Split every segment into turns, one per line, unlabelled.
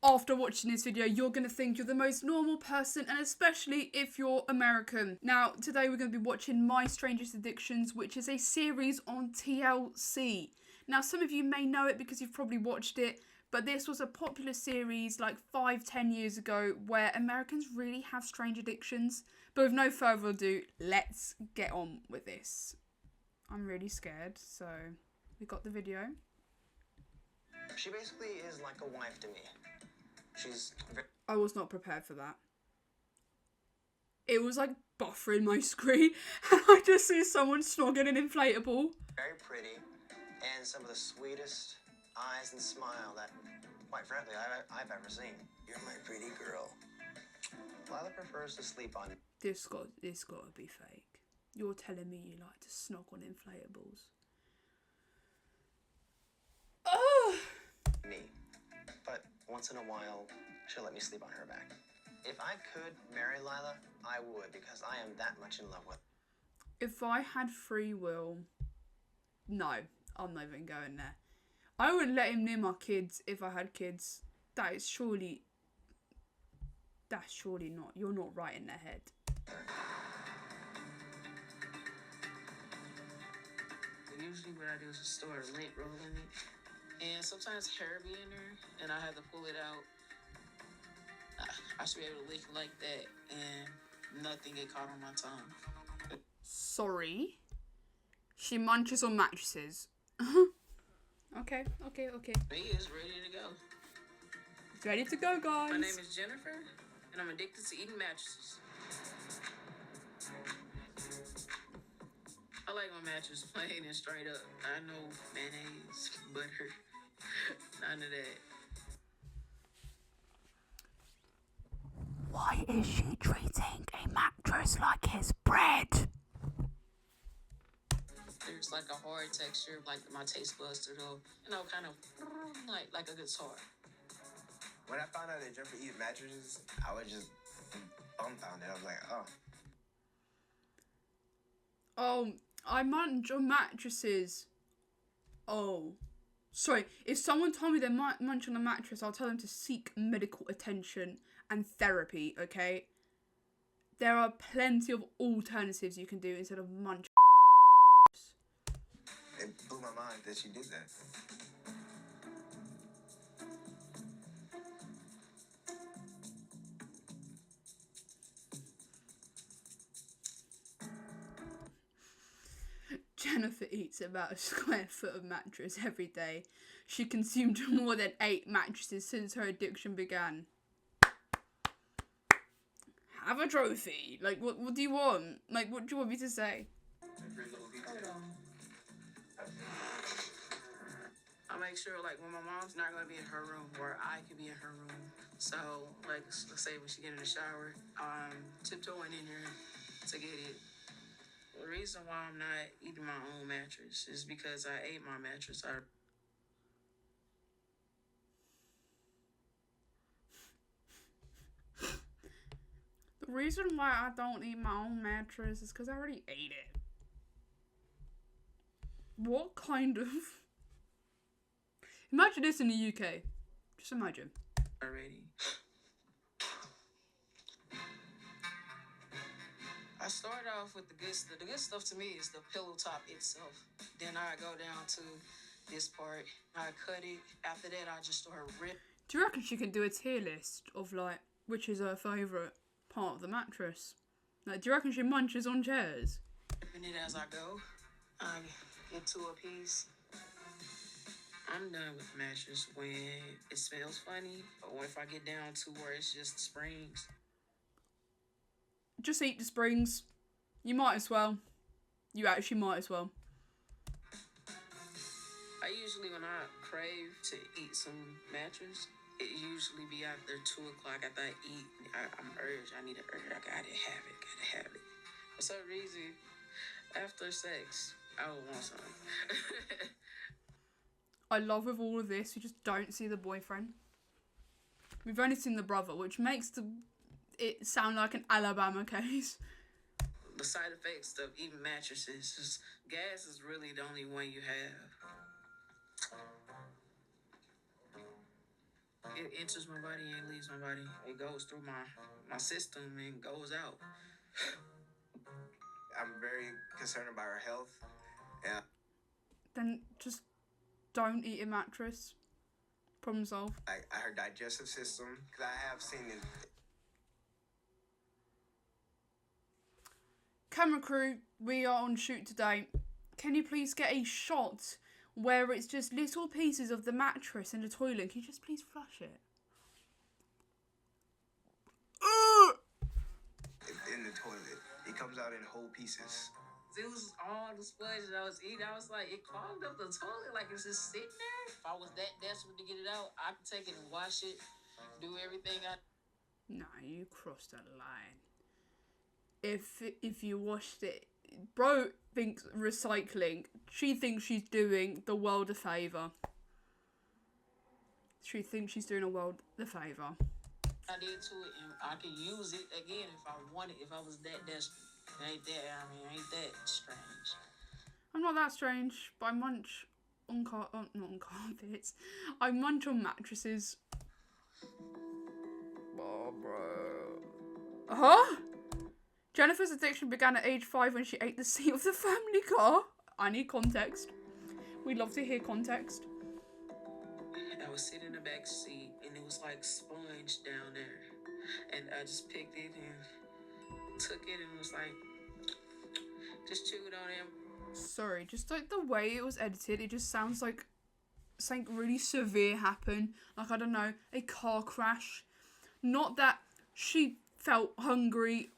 After watching this video, you're going to think you're the most normal person, and especially if you're American. Now, today we're going to be watching My Strangest Addictions, which is a series on TLC. Now, some of you may know it because you've probably watched it, but this was a popular series like 5-10 years ago where Americans really have strange addictions. But with no further ado, let's get on with this. I'm really scared, so we got the video.
She basically is like a wife to me.
I was not prepared for that. It was like buffering my screen and I just see someone snogging an inflatable.
Very pretty and some of the sweetest eyes and smile that, quite frankly, I've ever seen. You're my pretty girl. Lila prefers to sleep on...
This got to be fake. You're telling me you like to snog on inflatables. Oh!
Me. But once in a while, she'll let me sleep on her back. If I could marry Lila, I would, because I am that much in love with her.
If I had free will, no, I'm not even going there. I wouldn't let him near my kids if I had kids. That's surely not. You're not right in the head.
Usually what I do is just store a lint roll in it. And sometimes hair be in there, and I have to pull it out. I should be able to lick like that, and nothing get caught on my tongue.
Sorry? She munches on mattresses. Okay.
Me is ready to go.
It's ready to go, guys.
My name is Jennifer, and I'm addicted to eating mattresses. I like my mattress plain and straight up. I know mayonnaise, butter, none of that.
Why is she treating a mattress like his bread?
There's like a hard texture, like my taste buds to go, kind of like a guitar.
When I found out that Jennifer eats mattresses, I was just dumbfounded. I was like, oh.
Oh, I munch on mattresses. Oh. Sorry, if someone told me they might munch on a mattress, I'll tell them to seek medical attention and therapy, okay? There are plenty of alternatives you can do instead of munch.
It blew my mind that she did that.
Jennifer eats about a square foot of mattress every day. She consumed more than 8 mattresses since her addiction began. Have a trophy. Like, what do you want? Like, what do you want me to say?
Hold on. I make sure, like, when my mom's not going to be in her room, or I can be in her room. So, like, let's say when she get in the shower, I'm tiptoeing in here to get it. The reason why I'm not eating my own mattress is because I ate my mattress.
The reason why I don't eat my own mattress is because I already ate it. What kind of... Imagine this in the UK. Just imagine.
Already. I start off with the good stuff. The good stuff to me is the pillow top itself. Then I go down to this part. I cut it. After that, I just start ripping.
Do you reckon she can do a tier list of, like, which is her favourite part of the mattress? Like, do you reckon she munches on chairs?
Ripping it as I go. I get 2 a piece. I'm done with the mattress when it smells funny, or if I get down to where it's just springs.
Just eat the springs. You might as well. You actually might as well.
I usually, when I crave to eat some mattress, it usually be after 2 o'clock after I eat. I'm urged. I need an urge. I gotta have it. For some reason, after sex, I would want some.
I love with all of this, we just don't see the boyfriend. We've only seen the brother, which makes it sound like an Alabama case.
The side effects of eating mattresses is gas is really the only one you have. It enters my body and leaves my body. It goes through my system and goes out.
I'm very concerned about her health. Yeah.
Then just don't eat a mattress. Problem solved.
Her digestive system, because I have seen it.
Camera crew, we are on shoot today. Can you please get a shot where it's just little pieces of the mattress in the toilet? Can you just please flush it?
In the toilet. It comes out in whole pieces.
It was all the sponge that I was eating. I was like, it clogged up the toilet. Like, it's just sitting there. If I was that desperate to get it out, I could take it and wash it, do everything I...
Nah, you crossed that line. If you washed it... Bro thinks recycling. She thinks she's doing the world a favour. She thinks she's doing a world a favour.
I did to it, and I could use it again if I wanted, if I was that desperate. Ain't that strange.
I'm not that strange, but I munch on not on carpets. I munch on mattresses. Oh, bro. Huh? Jennifer's addiction began at age 5 when she ate the seat of the family car. I need context. We'd love to hear context.
I was sitting in the back seat, and it was like sponge down there. And I just picked it and took it and was like, just chewed on it.
Sorry, just like the way it was edited, it just sounds like something really severe happened. Like, I don't know, a car crash. Not that she felt hungry.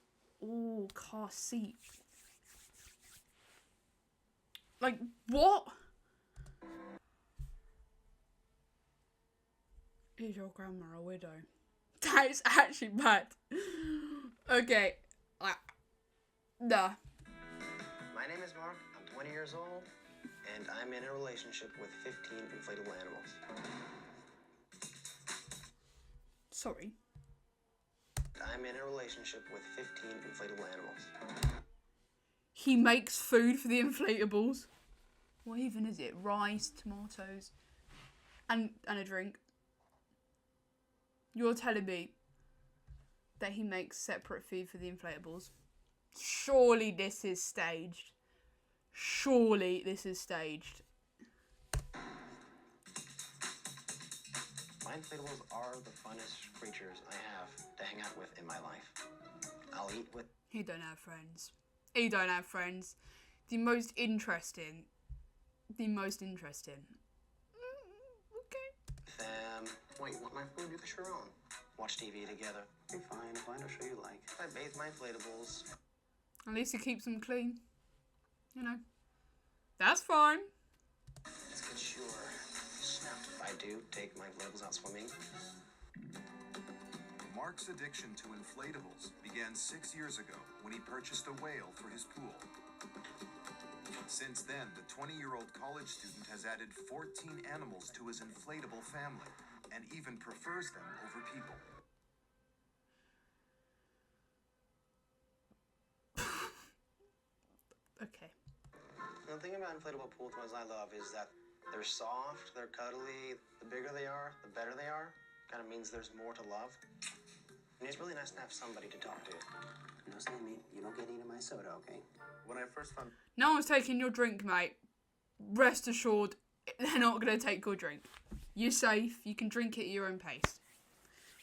Oh, car seat. Like, what? Is your grandma a widow? That is actually bad. Okay. Nah.
My name is Mark. I'm 20 years old, and I'm in a relationship with 15 inflatable animals.
Sorry.
I'm in a relationship with 15 inflatable animals.
He makes food for the inflatables. What even is it? Rice, tomatoes, and a drink. You're telling me that he makes separate food for the inflatables? Surely this is staged. Surely this is staged.
My inflatables are the funnest creatures I have to hang out with in my life. I'll eat with
He don't have friends. He don't have friends. The most interesting. Okay.
them. What, you want my food? You get your own. Watch TV together. Be fine. Find a show you like. I bathe my inflatables.
At least he keeps them clean. You know. That's fine.
Let's get sure. Snapped. I do take my inflatables out swimming.
Mark's addiction to inflatables began 6 years ago when he purchased a whale for his pool. Since then, the 20-year-old college student has added 14 animals to his inflatable family and even prefers them over people.
Okay.
The thing about inflatable pool toys I love is that they're soft, they're cuddly. The bigger they are, the better they are. Kind of means there's more to love. And it's really nice to have somebody to talk to. You know, Sammy, you don't get any of my soda, okay? When I first found...
No one's taking your drink, mate. Rest assured, they're not going to take your drink. You're safe. You can drink it at your own pace.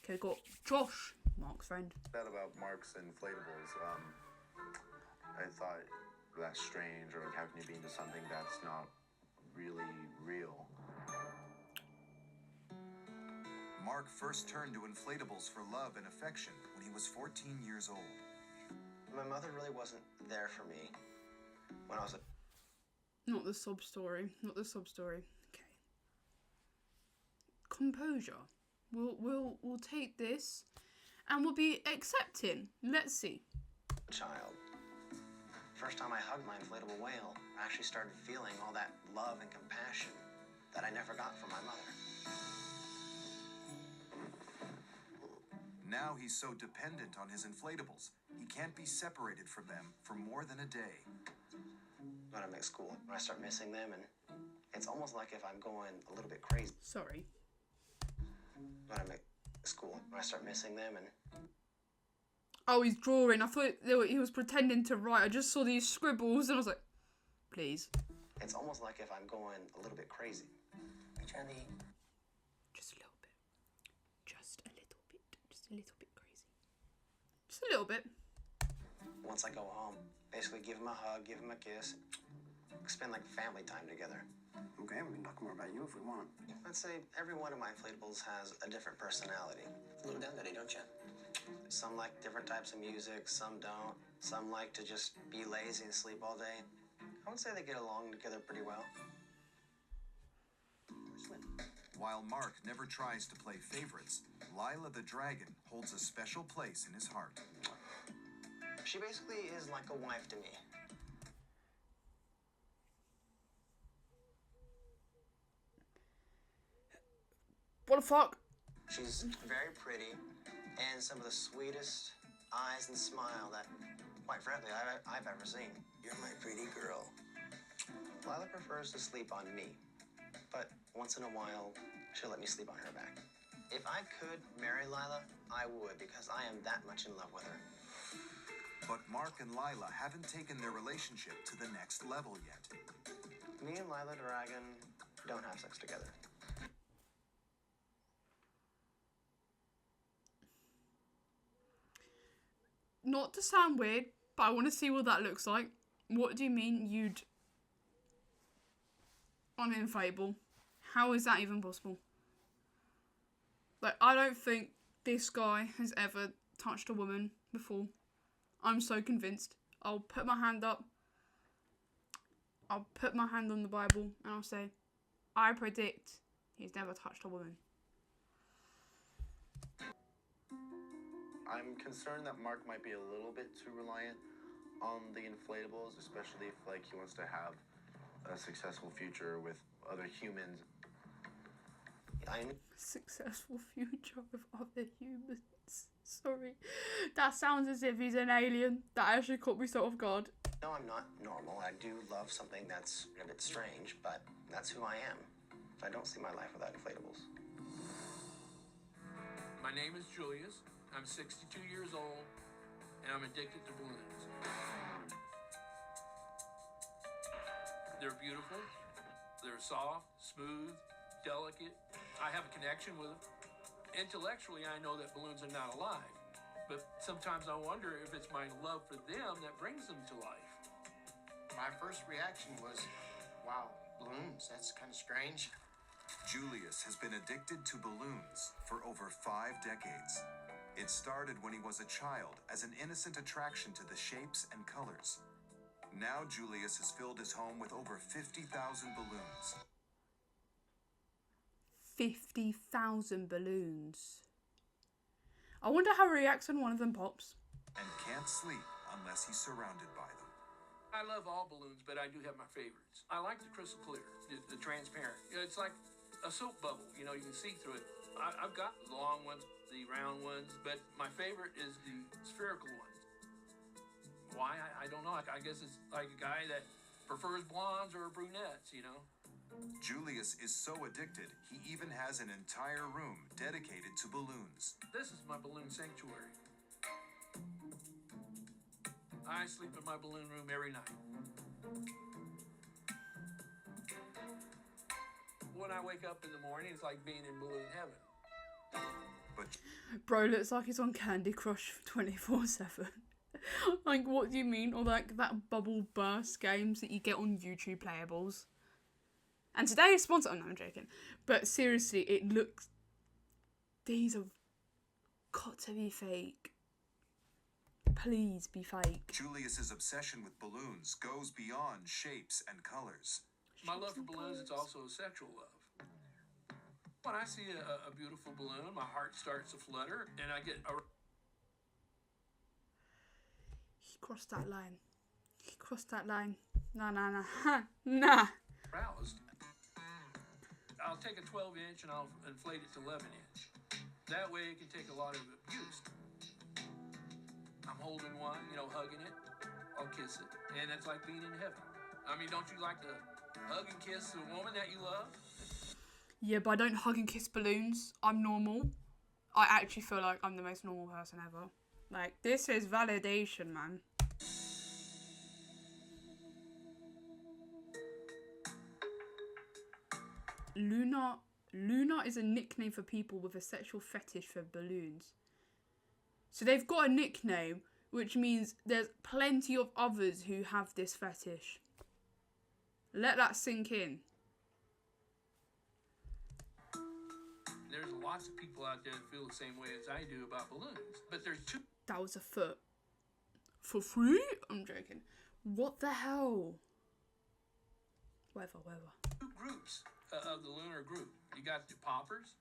Okay, we've got Josh, Mark's friend.
That about Mark's inflatables, I thought that's strange, or like how can you be into something that's not really real?
Mark first turned to inflatables for love and affection when he was 14 years old.
My mother really wasn't there for me when I was a...
Not the sob story. Okay. Composure. We'll take this and we'll be accepting. Let's see.
child. First time I hugged my inflatable whale, I actually started feeling all that love and compassion that I never got from my mother.
Now he's so dependent on his inflatables, he can't be separated from them for more than a day.
When I'm at school, when I start missing them, and it's almost like if I'm going a little bit crazy.
Sorry.
when I'm at school. When I start missing them and
Oh, he's drawing. I thought he was pretending to write. I just saw these scribbles and I was like, please.
it's almost like if I'm going a little bit crazy. Charlie.
Just a little bit. Just a little bit. Just a little bit crazy. Just a little bit.
Once I go home, basically give him a hug, give him a kiss, spend like family time together.
Okay, we can talk more about you if we want.
I'd say every one of my inflatables has a different personality. Little down daddy, don't you? Some like different types of music, some don't. Some like to just be lazy and sleep all day. I would say they get along together pretty well.
While Mark never tries to play favorites, Lila the dragon holds a special place in his heart.
She basically is like a wife to me.
What the fuck?
She's very pretty and some of the sweetest eyes and smile that, quite frankly, I've ever seen. You're my pretty girl. Lila prefers to sleep on me, but once in a while, she'll let me sleep on her back. If I could marry Lila, I would, because I am that much in love with her.
But Mark and Lila haven't taken their relationship to the next level yet.
Me and Lila Dragon don't have sex together.
Not to sound weird, but I want to see what that looks like. What do you mean you'd... on an inflatable? How is that even possible? Like, I don't think this guy has ever touched a woman before. I'm so convinced. I'll put my hand up. I'll put my hand on the Bible and I'll say, I predict he's never touched a woman.
I'm concerned that Mark might be a little bit too reliant on the inflatables, especially if like he wants to have a successful future with other humans.
Successful future with other humans. Sorry. That sounds as if he's an alien. That actually caught me so off guard.
No, I'm not normal. I do love something that's a bit strange, but that's who I am. I don't see my life without inflatables.
My name is Julius. I'm 62 years old, and I'm addicted to balloons. They're beautiful. They're soft, smooth, delicate. I have a connection with them. Intellectually, I know that balloons are not alive, but sometimes I wonder if it's my love for them that brings them to life.
My first reaction was, wow, balloons, that's kind of strange.
Julius has been addicted to balloons for over 5 decades. It started when he was a child as an innocent attraction to the shapes and colors. Now Julius has filled his home with over 50,000 balloons.
50,000 balloons. I wonder how he reacts when one of them pops.
And can't sleep unless he's surrounded by them.
I love all balloons, but I do have my favorites. I like the crystal clear, the transparent. It's like a soap bubble, you know, you can see through it. I've got the long ones, the round ones, but my favorite is the spherical ones. Why? I don't know. I guess it's like a guy that prefers blondes or brunettes, you know.
Julius is so addicted, he even has an entire room dedicated to balloons.
This is my balloon sanctuary. I sleep in my balloon room every night. When I wake up in the morning, it's like being in balloon heaven.
But
Bro looks like he's on Candy Crush 24/7. Like, what do you mean? Or like that bubble burst games that you get on YouTube playables. And today is sponsored. Oh no, I'm joking. But seriously, it looks... These have got to be fake. Please be fake.
Julius's obsession with balloons goes beyond shapes and colors.
My love for balloons is also a sexual love. When I see a beautiful balloon, my heart starts to flutter, and I get
He crossed that line. He crossed that line. Nah. Nah.
aroused. I'll take a 12-inch and I'll inflate it to 11-inch. That way it can take a lot of abuse. I'm holding one, you know, hugging it. I'll kiss it. And it's like being in heaven. I mean, don't you like to hug and kiss a woman that you love?
Yeah, but I don't hug and kiss balloons. I'm normal. I actually feel like I'm the most normal person ever. Like, this is validation, man. Luna is a nickname for people with a sexual fetish for balloons. So they've got a nickname, which means there's plenty of others who have this fetish. Let that sink in.
There's lots of people out there that feel the same way as I do about balloons. But there's two
That was a foot. For free? I'm joking. What the hell? Whatever.
groups of the lunar group. You got the poppers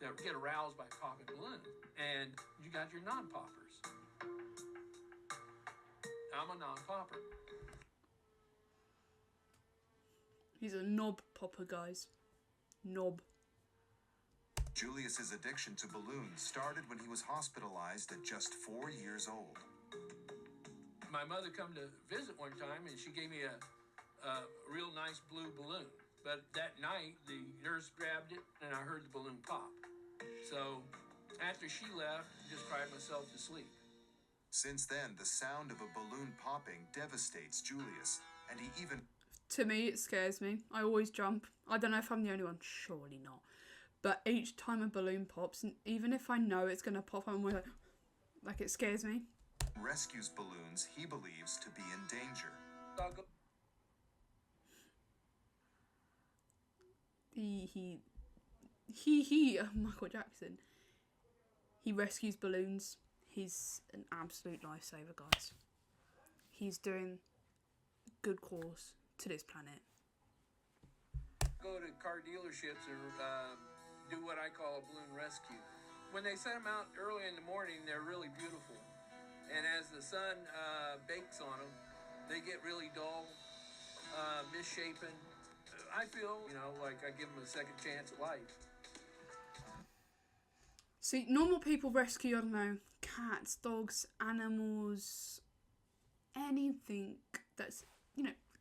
that get aroused by popping balloons, and you got your non-poppers. I'm a non-popper.
He's a knob popper, guys. Knob.
Julius's addiction to balloons started when he was hospitalized at just 4 years old.
My mother come to visit one time, and she gave me a real nice blue balloon. But that night, the nurse grabbed it, and I heard the balloon pop. So after she left, I just cried myself to sleep.
Since then, the sound of a balloon popping devastates Julius, and he even...
To me, it scares me. I always jump. I don't know if I'm the only one. Surely not. But each time a balloon pops, and even if I know it's going to pop, I'm like it scares me.
rescues balloons he believes to be in danger.
Michael Jackson. He rescues balloons. He's an absolute lifesaver, guys. He's doing good cause to this planet.
Go to car dealerships and do what I call a balloon rescue. When they set them out early in the morning, they're really beautiful. And as the sun bakes on them, they get really dull, misshapen. I feel, like I give them a second chance at life.
See, normal people rescue, I don't know, cats, dogs, animals, anything that's,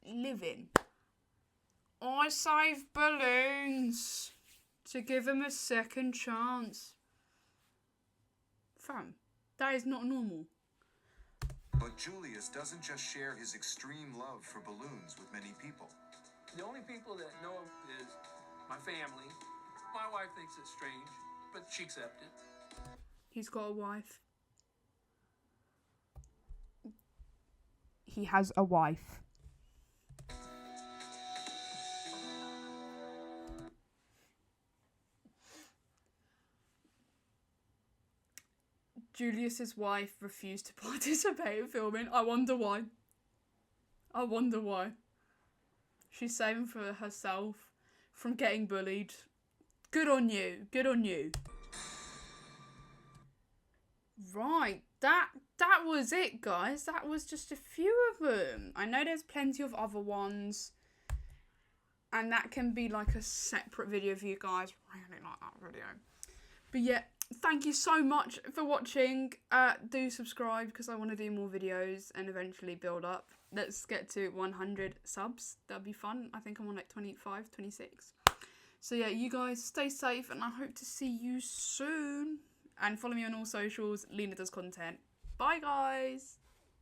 living. I save balloons to give them a second chance. Fam, that is not normal.
But Julius doesn't just share his extreme love for balloons with many people.
The only people that know is my family. My wife thinks it's strange, but she accepts it.
He's got a wife. He has a wife. Julius's wife refused to participate in filming. I wonder why. She's saving for herself from getting bullied. Good on you. Right, that was it, guys. That was just a few of them. I know there's plenty of other ones, and that can be like a separate video for you guys. Really like that video. But yeah, thank you so much for watching. Do subscribe because I want to do more videos and eventually build up. Let's get to 100 subs. That'd be fun. I think I'm on like 25, 26. So yeah, you guys stay safe and I hope to see you soon. And follow me on all socials. Lena does content. Bye, guys.